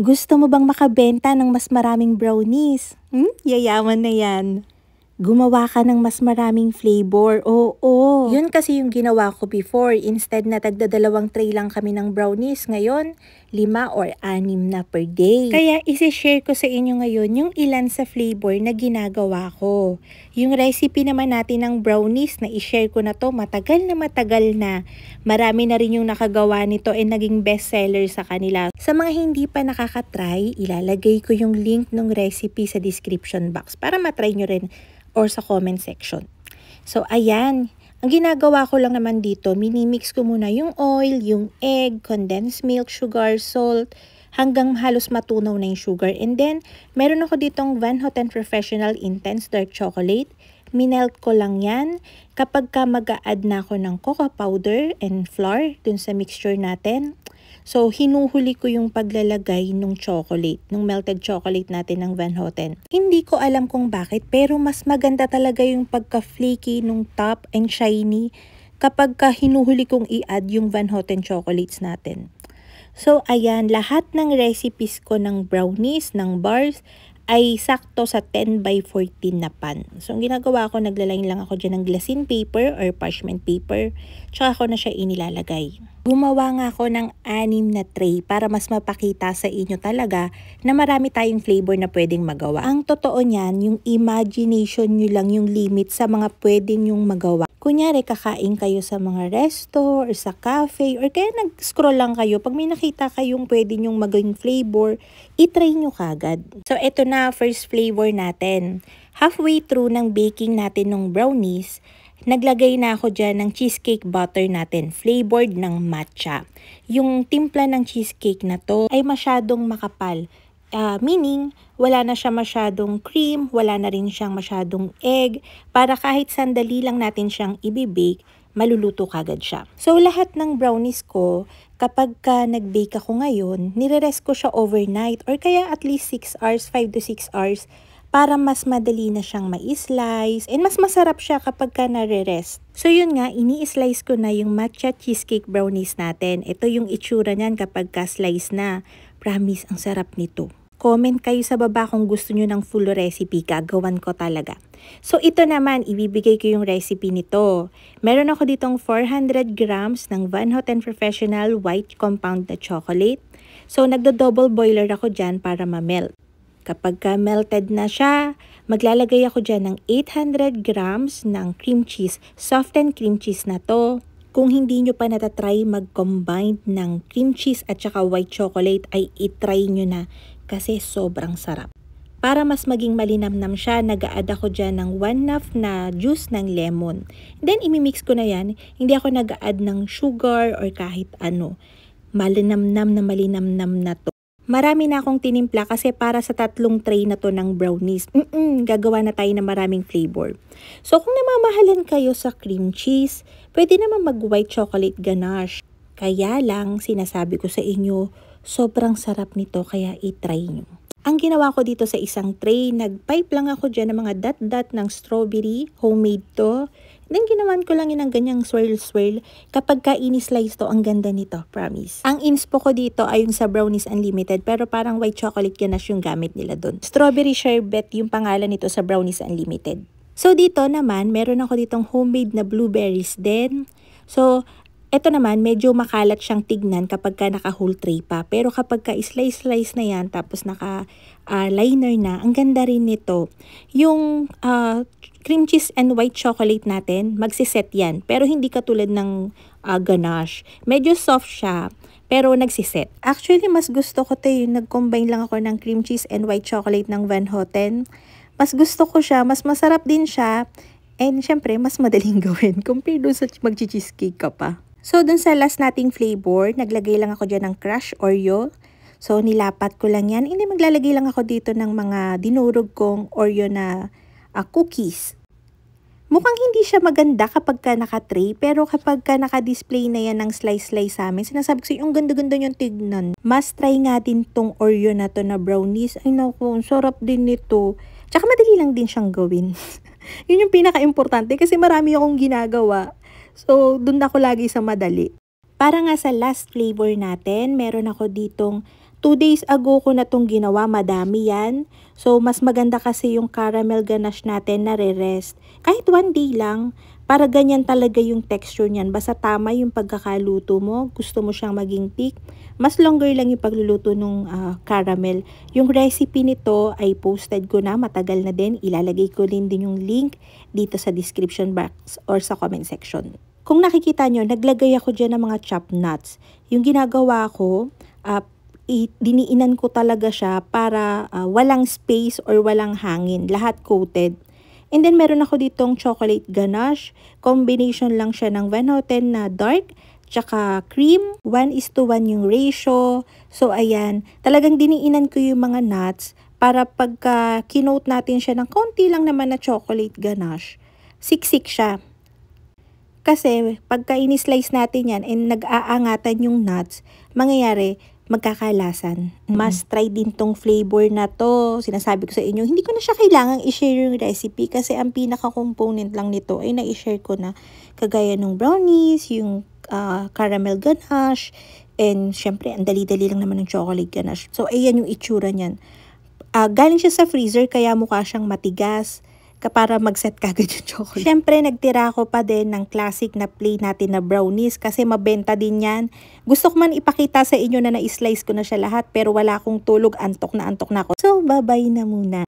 Gusto mo bang makabenta ng mas maraming brownies? Yayaman na yan. Gumawa ka ng mas maraming flavor. Oo. Yun kasi yung ginawa ko before. Instead na tagdadalawang tray lang kami ng brownies, ngayon 5 or 6 na per day. Kaya isi-share ko sa inyo ngayon yung ilan sa flavor na ginagawa ko. Yung recipe naman natin ng brownies na i-share ko na to matagal na. Marami na rin yung nakagawa nito and naging bestseller sa kanila. Sa mga hindi pa nakakatry, ilalagay ko yung link ng recipe sa description box para matry nyo rin or sa comment section. So, ayan. Ang ginagawa ko lang naman dito, minimix ko muna yung oil, yung egg, condensed milk, sugar, salt, hanggang halos matunaw na yung sugar. And then, meron ako ditong Van Houten Professional Intense Dark Chocolate. Minelt ko lang yan. Kapag ka mag-a-add na ako ng cocoa powder and flour dun sa mixture natin, so, hinuhuli ko yung paglalagay ng chocolate, ng melted chocolate natin ng Van Houten. Hindi ko alam kung bakit, pero mas maganda talaga yung pagka-flaky nung top and shiny kapag ka hinuhuli kong i-add yung Van Houten chocolates natin. So, ayan, lahat ng recipes ko ng brownies, ng bars, ay sakto sa 10 by 14 na pan. So, ang ginagawa ko, naglaline lang ako dyan ng glassine paper or parchment paper. Tsaka ako na siya inilalagay. Gumawa nga ako ng 6 na tray para mas mapakita sa inyo talaga na marami tayong flavor na pwedeng magawa. Ang totoo niyan, yung imagination nyo lang yung limit sa mga pwedeng yung magawa. Kunyari, kakain kayo sa mga resto or sa cafe or kaya nag-scroll lang kayo. Pag may nakita kayong pwede nyong maging flavor, itry nyo kagad. So, eto na, first flavor natin. Halfway through ng baking natin ng brownies, naglagay na ako dyan ng cheesecake butter natin, flavored ng matcha. Yung timpla ng cheesecake na to ay masyadong makapal. Meaning, wala na siya masyadong cream, wala na rin siyang masyadong egg, para kahit sandali lang natin siyang ibibake, maluluto kagad siya. So, lahat ng brownies ko, kapag ka nag-bake ako ngayon, nire-rest ko siya overnight or kaya at least 6 hours, 5 to 6 hours, para mas madali na siyang ma-slice and mas masarap siya kapag ka nare-rest. So yun nga, ini-slice ko na yung matcha cheesecake brownies natin. Ito yung itsura niyan kapag ka slice na. Promise, ang sarap nito. Comment kayo sa baba kung gusto nyo ng full recipe, gagawan ko talaga. So ito naman, ibibigay ko yung recipe nito. Meron ako ditong 400 grams ng Van Houten Professional White Compound na chocolate. So nagdo-double boiler ako dyan para ma-melt. Kapag melted na siya, maglalagay ako dyan ng 800 grams ng cream cheese. Softened cream cheese na to. Kung hindi nyo pa natatry mag-combine ng cream cheese at saka white chocolate, ay itry nyo na kasi sobrang sarap. Para mas maging malinamnam siya, nag-a-add ako dyan ng 1/2 na juice ng lemon. Then, imimix ko na yan. Hindi ako nag-a-add ng sugar or kahit ano. Malinamnam na to. Marami na akong tinimpla kasi para sa 3 tray na to ng brownies. Gagawa na tayo ng maraming flavor. So, kung namamahalan kayo sa cream cheese, pwede naman mag-white chocolate ganache. Kaya lang, sinasabi ko sa inyo, sobrang sarap nito kaya itry nyo. Ang ginawa ko dito sa isang tray, nag-pipe lang ako dyan ng mga dot-dot ng strawberry, homemade to. Then ginawan ko lang yun ng ganyang swirl-swirl. Kapag ka ini-slice to, ang ganda nito, promise. Ang inspo ko dito ay yung sa Brownies Unlimited, pero parang white chocolate ganache yung gamit nila doon. Strawberry sherbet yung pangalan nito sa Brownies Unlimited. So dito naman, meron ako ditong homemade na blueberries din. So, eto naman, medyo makalat siyang tignan kapag ka naka-whole tray pa. Pero kapag ka slice-slice na yan, tapos naka-liner na, ang ganda rin nito. Yung cream cheese and white chocolate natin, magsiset yan. Pero hindi katulad ng ganache. Medyo soft siya, pero nagsiset. Actually, mas gusto ko yung nag-combine lang ako ng cream cheese and white chocolate ng Van Houten. Mas gusto ko siya, mas masarap din siya. And syempre, mas madaling gawin compared doon sa mag-cheesecake ka pa. So, dun sa last nating flavor, naglagay lang ako dyan ng crushed Oreo. So, nilapat ko lang yan. Hindi, maglalagay lang ako dito ng mga dinurog kong Oreo na cookies. Mukhang hindi siya maganda kapag ka naka-tray, pero kapag ka naka-display na yan ng slice-slice sa amin, sinasabi ko sa'yo, yung ganda-ganda yung tignan. Mas try nga din tong Oreo na to na brownies. Ay naku, sarap din nito. Tsaka madali lang din siyang gawin. Yun yung pinaka-importante kasi marami akong ginagawa. So, dun ako lagi sa madali. Para nga sa last flavor natin, meron ako ditong 2 days ago ko na tong ginawa, madami yan. So, mas maganda kasi yung caramel ganache natin na re-rest. Kahit 1 day lang, para ganyan talaga yung texture niyan. Basta tama yung pagkakaluto mo, gusto mo siyang maging thick, mas longer lang yung pagluluto ng caramel. Yung recipe nito ay posted ko na, matagal na din. Ilalagay ko din yung link dito sa description box or sa comment section. Kung nakikita nyo, naglagay ako dyan ng mga chopped nuts. Yung ginagawa ko, diniinan ko talaga siya para walang space or walang hangin. Lahat coated. And then, meron ako ditong chocolate ganache. Combination lang siya ng 1/10 na dark, tsaka cream. 1:1 yung ratio. So, ayan. Talagang diniinan ko yung mga nuts para pagka kinote natin siya ng konti lang naman na chocolate ganache, siksik siya. Kasi, pagka in-slice natin yan and nag-aangatan yung nuts, mangyayari, magkakalasan. Must try din tong flavor na to. Sinasabi ko sa inyo, hindi ko na siya kailangang i-share yung recipe kasi ang pinaka-component lang nito ay na-i-share ko na. Kagaya ng brownies, yung caramel ganache, and syempre, ang dali-dali lang naman ng chocolate ganache. So, ayan yung itsura niyan. Galing siya sa freezer kaya mukha siyang matigas para mag-set kagad yung chocolate. Siyempre, nagtira ko pa din ng classic na plain natin na brownies kasi mabenta din yan. Gusto ko man ipakita sa inyo na na-slice ko na siya lahat pero wala akong tulog, antok na ako. So, bye-bye na muna.